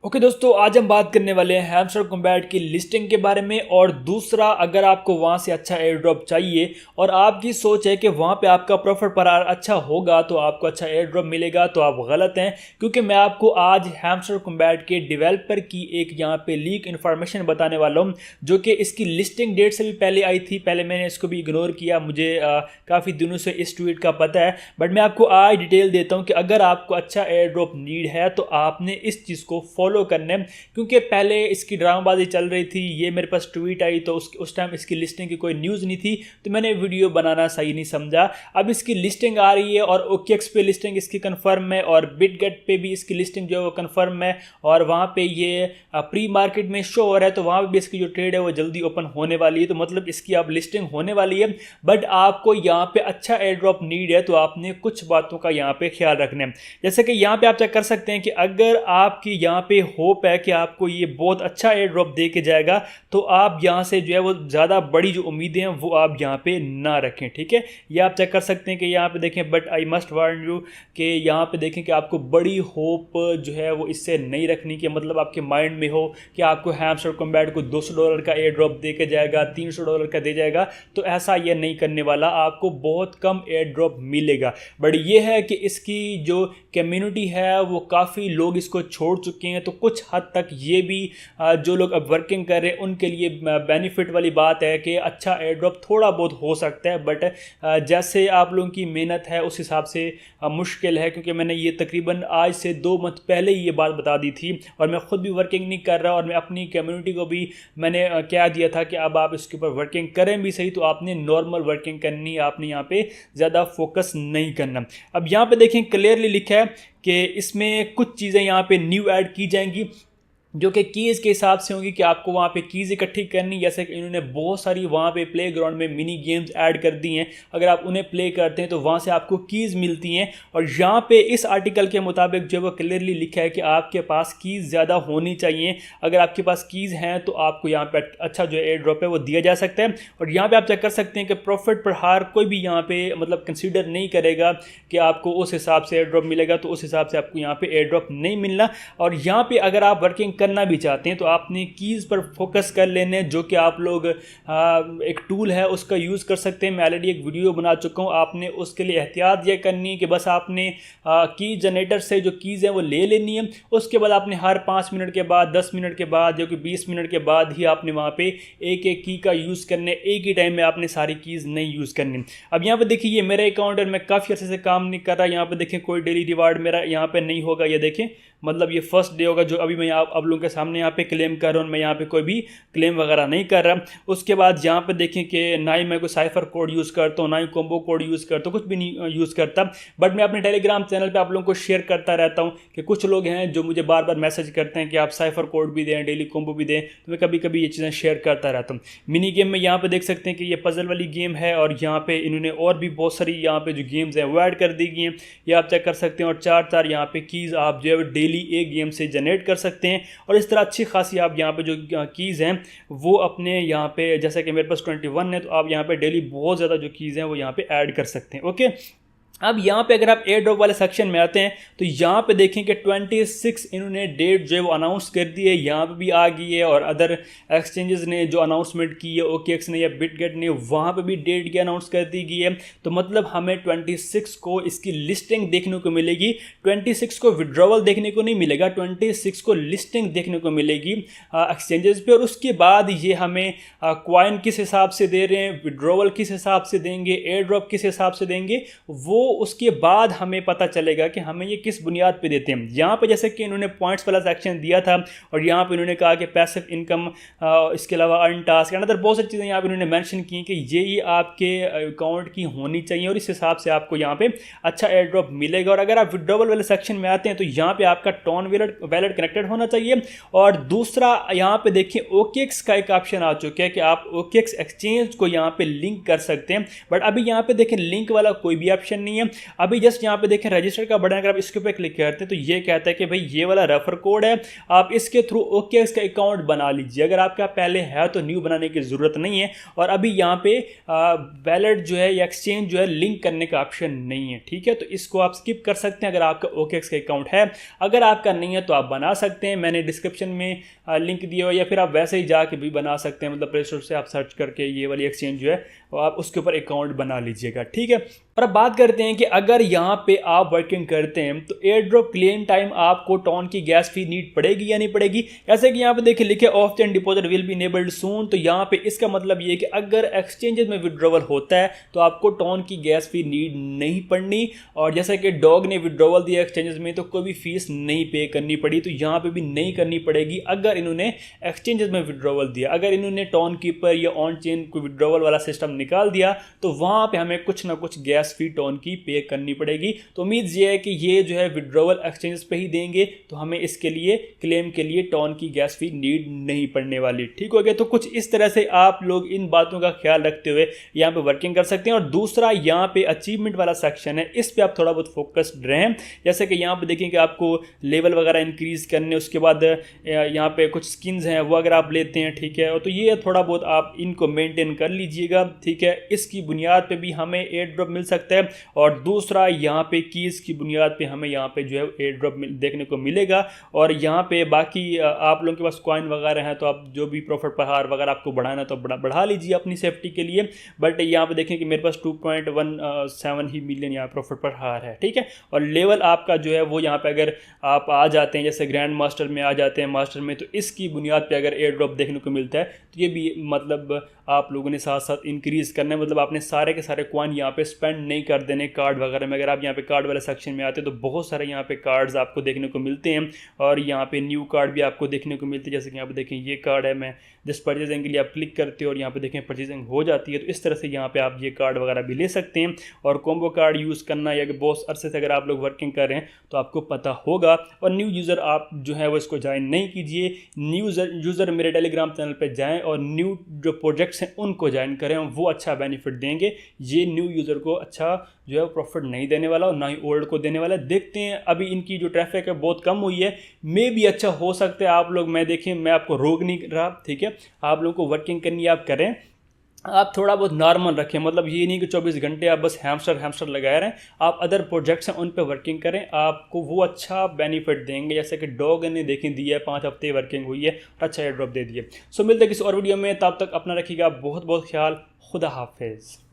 Okay दोस्तों, आज हम बात करने वाले हैं हैमस्टर कॉम्बैट की लिस्टिंग के बारे में। और दूसरा, अगर आपको वहाँ से अच्छा एयर ड्रॉप चाहिए और आपकी सोच है कि वहाँ पे आपका प्रॉफिट पर आर अच्छा होगा तो आपको अच्छा एयर ड्रॉप मिलेगा, तो आप गलत हैं। क्योंकि मैं आपको आज हैमस्टर कॉम्बैट के डेवलपर की एक यहाँ पे लीक इन्फॉर्मेशन बताने वाला हूँ, जो कि इसकी लिस्टिंग डेट से भी पहले आई थी। पहले मैंने इसको भी इग्नोर किया, मुझे काफ़ी दिनों से इस ट्वीट का पता है, बट मैं आपको आज डिटेल देता हूँ कि अगर आपको अच्छा एयर ड्रॉप नीड है तो आपने इस चीज़ को फॉलो करने। क्योंकि पहले इसकी ड्रामाबाजी चल रही थी, ये मेरे पास ट्वीट आई तो उस टाइम इसकी लिस्टिंग की कोई न्यूज़ नहीं थी, तो मैंने वीडियो बनाना सही नहीं समझा। अब इसकी लिस्टिंग आ रही है और ओकेएक्स पे लिस्टिंग इसकी कंफर्म है और बिटगेट पे भी इसकी लिस्टिंग जो है वो कंफर्म है। और वहाँ पे ये प्री मार्केट में शो हो रहा है, तो वहाँ पे भी इसकी जो ट्रेड है वो जल्दी ओपन होने वाली है। तो मतलब इसकी अब लिस्टिंग होने वाली है। बट आपको यहाँ पे अच्छा एयर ड्रॉप नीड है तो आपने कुछ बातों का यहाँ पे ख्याल रखना है। जैसे कि यहाँ पे आप चेक कर सकते हैं कि अगर आपकी यहाँ पे होप है कि आपको ये बहुत अच्छा एयर ड्रॉप दे के जाएगा, तो आप यहाँ से जो है वो ज़्यादा बड़ी जो उम्मीदें हैं वो आप यहाँ पे ना रखें। ठीक है, ये आप चेक कर सकते हैं कि यहाँ पे देखें, but I must warn you कि यहाँ पे देखें कि आपको बड़ी होप जो है वो इससे नहीं रखनी। कि मतलब आपके माइंड में हो कि आपको हैमस्टर कॉम्बैट को $200 का एयर ड्रॉप दे के जाएगा, $300 का दे जाएगा, तो ऐसा ये नहीं करने वाला। आपको बहुत कम एयर ड्रॉप मिलेगा। बट ये है कि इसकी जो कम्युनिटी है वो काफ़ी लोग इसको छोड़ चुके हैं, तो कुछ हद तक ये भी जो लोग अब वर्किंग कर रहे हैं उनके लिए बेनिफिट वाली बात है कि अच्छा एयर ड्रॉप थोड़ा बहुत हो सकता है। बट जैसे आप लोगों की मेहनत है उस हिसाब से मुश्किल है। क्योंकि मैंने ये तकरीबन आज से 2 मंथ पहले ही ये बात बता दी थी और मैं खुद भी वर्किंग नहीं कर रहा, और मैं अपनी कम्युनिटी को भी मैंने कह दिया था कि अब आप इसके ऊपर वर्किंग करें भी सही तो आपने नॉर्मल वर्किंग करनी, आपने यहाँ पे ज़्यादा फोकस नहीं करना। अब यहाँ पे देखें क्लियरली लिखा है कि इसमें कुछ चीज़ें यहाँ पे न्यू ऐड की जाएंगी जो कि कीज़ के हिसाब से होंगी कि आपको वहाँ पे कीज़ इकट्ठी करनी। जैसे कि इन्होंने बहुत सारी वहाँ पे प्ले ग्राउंड में मिनी गेम्स ऐड कर दी हैं, अगर आप उन्हें प्ले करते हैं तो वहाँ से आपको कीज़ मिलती हैं। और यहाँ पे इस आर्टिकल के मुताबिक जो वो क्लियरली लिखा है कि आपके पास कीज़ ज़्यादा होनी चाहिए। अगर आपके पास कीज़ हैं तो आपको यहाँ पर अच्छा जो एयर ड्रॉप है वो दिया जा सकता है। और यहाँ पर आप चेक कर सकते हैं कि प्रॉफिट पर हार कोई भी यहाँ पे मतलब कंसिडर नहीं करेगा कि आपको उस हिसाब से एयर ड्रॉप मिलेगा, तो उस हिसाब से आपको यहाँ पे एयर ड्रॉप नहीं मिलना। और यहाँ पे अगर आप वर्किंग करना भी चाहते हैं तो आपने कीज़ पर फोकस कर लेने, जो कि आप लोग एक टूल है उसका यूज़ कर सकते हैं। मैं ऑलरेडी एक वीडियो बना चुका हूँ। आपने उसके लिए एहतियात ये करनी है कि बस आपने की जनरेटर से जो कीज़ है वो ले लेनी है। उसके बाद आपने हर 5 मिनट के बाद, 10 मिनट के बाद, जो कि 20 मिनट के बाद ही आपने वहाँ पे एक एक की का यूज़ करने, एक ही टाइम में आपने सारी कीज़ नहीं यूज़ करनी। अब यहाँ पे देखिए ये मेरा अकाउंट है, मैं काफ़ी अर्से से काम नहीं कर रहा। यहाँ पे देखें कोई डेली रिवार्ड मेरा यहाँ पे नहीं होगा। ये देखें, मतलब ये फर्स्ट डे होगा जो अभी मैं आप लोगों के सामने यहाँ पे क्लेम कर रहा हूँ। मैं यहाँ पे कोई भी क्लेम वगैरह नहीं कर रहा। उसके बाद यहाँ पे देखें कि ना ही मैं कोई साइफर कोड यूज़ करता हूँ, ना ही कॉम्बो कोड यूज़ करता हूँ, कुछ भी नहीं यूज़ करता। बट मैं अपने टेलीग्राम चैनल पे आप लोगों को शेयर करता रहता हूँ कि कुछ लोग हैं जो मुझे बार बार मैसेज करते हैं कि आप साइफर कोड भी दें, डेली कॉम्बो भी दें, तो मैं कभी कभी ये चीज़ें शेयर करता रहता हूँ। मिनी गेम में यहाँ पर देख सकते हैं कि ये पजल वाली गेम है और यहाँ पर इन्होंने और भी बहुत सारी यहाँ पर जो गेम्स हैं वो ऐड कर दी गई हैं, ये आप चेक कर सकते हैं। और 4 यहाँ पे कीज़ आप जो है डेली एक गेम से जनरेट कर सकते हैं। और इस तरह अच्छी खासी आप यहाँ पे जो कीज़ हैं वो अपने यहाँ पे, जैसे कि मेरे पास 21 है, तो आप यहाँ पे डेली बहुत ज़्यादा जो कीज़ हैं वो यहाँ पे ऐड कर सकते हैं। ओके, अब यहाँ पे अगर आप एयर ड्रॉप वाले सेक्शन में आते हैं तो यहाँ पे देखें कि 26 इन्होंने डेट जो है वो अनाउंस कर दी है, यहाँ पे भी आ गई है। और अदर एक्सचेंजेस ने जो अनाउंसमेंट की है, ओकेएक्स ने या बिटगेट ने, वहाँ पे भी डेट की अनाउंस कर दी गई है। तो मतलब हमें 26 को इसकी लिस्टिंग देखने को मिलेगी। 26 को विड्रॉवल देखने को नहीं मिलेगा, 26 को लिस्टिंग देखने को मिलेगी एक्सचेंजेस पे। और उसके बाद ये हमें कॉइन किस हिसाब से दे रहे हैं, विड्रॉवल किस हिसाब से देंगे, एयर ड्रॉप किस हिसाब से देंगे, वो उसके बाद हमें पता चलेगा कि हमें ये किस बुनियाद पे देते हैं। यहाँ पे जैसे कि इन्होंने पॉइंट्स वाला सेक्शन दिया था और यहाँ पे इन्होंने कहा कि पैसिव इनकम, इसके अलावा अर्न टास्क, अनदर बहुत सारी चीज़ें यहाँ पे इन्होंने मेंशन की कि ये आपके अकाउंट की होनी चाहिए और इस हिसाब से आपको यहाँ पे अच्छा एयर ड्रॉप मिलेगा। और अगर आप विड्रॉवल वाले सेक्शन में आते हैं तो यहाँ पे आपका टॉन वैलेट कनेक्टेड होना चाहिए। और दूसरा यहाँ पे देखिए ओकेएक्स का एक ऑप्शन आ चुका है कि आप ओकेएक्स एक्सचेंज को यहाँ पे लिंक कर सकते हैं। बट अभी यहाँ पे देखें लिंक वाला कोई भी ऑप्शन नहीं नहीं है। अभी जस्ट यहाँ पे देखें रजिस्टर का बटन, अगर आप इसके ऊपर क्लिक करते हैं तो ये कहता है कि भाई ये वाला रेफर कोड है, आप इसके थ्रू OKX का अकाउंट बना लीजिए। अगर आपका पहले है तो न्यू बनाने की ज़रूरत नहीं है। और अभी यहाँ पे वैलेट जो है या एक्सचेंज जो है लिंक करने का ऑप्शन नहीं है, ठीक है। तो इसको आप स्किप कर सकते हैं अगर आपका OKX का अकाउंट है। अगर आपका नहीं है तो आप बना सकते हैं, मैंने डिस्क्रिप्शन में लिंक दिया हो, या फिर आप वैसे ही जाके भी बना सकते हैं, मतलब प्ले स्टोर से आप सर्च करके ये वाली एक्सचेंज जो है आप उसके ऊपर अकाउंट बना लीजिएगा, ठीक है। और अब बात करते हैं कि अगर यहाँ पे आप वर्किंग करते हैं तो एयर ड्रॉप क्लेम टाइम आपको टॉन की गैस फी नीड पड़ेगी या नहीं पड़ेगी। जैसे कि यहाँ पे देखिए लिखे off chain deposit will be enabled soon, तो यहाँ पे इसका मतलब ये है कि अगर एक्सचेंजेस में विड्रॉवल होता है तो आपको टॉन की गैस फी नीड नहीं पड़नी। और जैसे कि डॉग ने विड्रॉवल दिया एक्सचेंजेस में तो कोई भी फीस नहीं पे करनी पड़ी, तो यहाँ पे भी नहीं करनी पड़ेगी अगर इन्होंने एक्सचेंजेस में विड्रॉवल दिया। अगर इन्होंने टॉन कीपर या ऑन चेन को विड्रॉवल वाला सिस्टम निकाल दिया तो वहाँ पे हमें कुछ ना कुछ गैस फी टॉन की पे करनी पड़ेगी। तो उम्मीद ये है कि ये जो है विड्रॉवल एक्सचेंजेस पे ही देंगे, तो हमें इसके लिए क्लेम के लिए टॉन की गैस फी नीड नहीं पड़ने वाली, ठीक हो गया। तो कुछ इस तरह से आप लोग इन बातों का ख्याल रखते हुए यहाँ पे वर्किंग कर सकते हैं। और दूसरा यहाँ पे अचीवमेंट वाला सेक्शन है, इस पे आप थोड़ा बहुत फोकस्ड रहें। जैसे कि यहाँ पे देखें कि आपको लेवल वगैरह इंक्रीज करने, उसके बाद यहाँ पे कुछ स्किन्स हैं वो अगर आप लेते हैं, ठीक है, तो ये थोड़ा बहुत आप इनको मेंटेन कर लीजिएगा, ठीक है। इसकी बुनियाद पे भी हमें एयर ड्रॉप मिल सकता है। और दूसरा यहाँ पे कीज़ की बुनियाद पे हमें यहाँ पे जो है एयर ड्रॉप देखने को मिलेगा। और यहाँ पे बाकी आप लोगों के पास कॉइन वगैरह हैं तो आप जो भी प्रॉफिट पर हार वगैरह आपको बढ़ाना तो बढ़ा लीजिए अपनी सेफ्टी के लिए। बट यहाँ पे देखें कि मेरे पास 2.17 ही मिलियन यहाँ प्रॉफिट पर हार है, ठीक है। और लेवल आपका जो है वो यहाँ पे अगर आप आ जाते हैं, जैसे ग्रैंड मास्टर में आ जाते हैं, मास्टर में, तो इसकी बुनियाद पे अगर एयर ड्रॉप देखने को मिलता है तो ये भी मतलब आप लोगों ने साथ साथ इंक्रीज़ करना है। मतलब आपने सारे के सारे कॉइन यहाँ पे स्पेंड नहीं कर देने कार्ड वगैरह में। अगर आप यहाँ पे कार्ड वाले सेक्शन में आते हैं तो बहुत सारे यहाँ पे कार्ड्स आपको देखने को मिलते हैं। और यहाँ पे न्यू कार्ड भी आपको देखने को मिलते हैं। जैसे कि यहाँ पे देखें ये कार्ड है, मैं जिस परचेजिंग के लिए आप क्लिक करते हो और यहाँ पे देखें परचेजिंग हो जाती है। तो इस तरह से यहाँ पे आप ये कार्ड वगैरह भी ले सकते हैं। और कॉम्बो कार्ड यूज़ करना या बहुत अरसे से अगर आप लोग वर्किंग कर रहे हैं तो आपको पता होगा। और न्यू यूज़र आप जो है वो इसको ज्वाइन नहीं कीजिए, न्यू यूज़र मेरे टेलीग्राम चैनल पर जाएँ और न्यू जो प्रोजेक्ट्स हैं उनको ज्वाइन करें, वो अच्छा बेनिफिट देंगे। ये न्यू यूज़र को अच्छा जो है प्रॉफिट नहीं देने वाला और ना ही ओल्ड को देने वाला। देखते हैं, अभी इनकी जो ट्रैफिक है बहुत कम हुई है, मे भी अच्छा हो सकता है। आप लोग, मैं देखें, मैं आपको रोक नहीं रहा, ठीक है। आप लोगों को वर्किंग करनी है, आप करें, आप थोड़ा बहुत नॉर्मल रखें। मतलब ये नहीं कि 24 घंटे आप बस हैमस्टर लगाए रहें। आप अदर प्रोजेक्ट्स हैं उन पे वर्किंग करें, आपको वो अच्छा बेनिफिट देंगे। जैसे कि डॉग ने देखें दिया है, 5 हफ्ते वर्किंग हुई है, अच्छा एयर ड्रॉप दे दिए। सो मिलते हैं किसी और वीडियो में, तब तक अपना रखिएगा बहुत बहुत ख्याल। खुदा हाफिज़।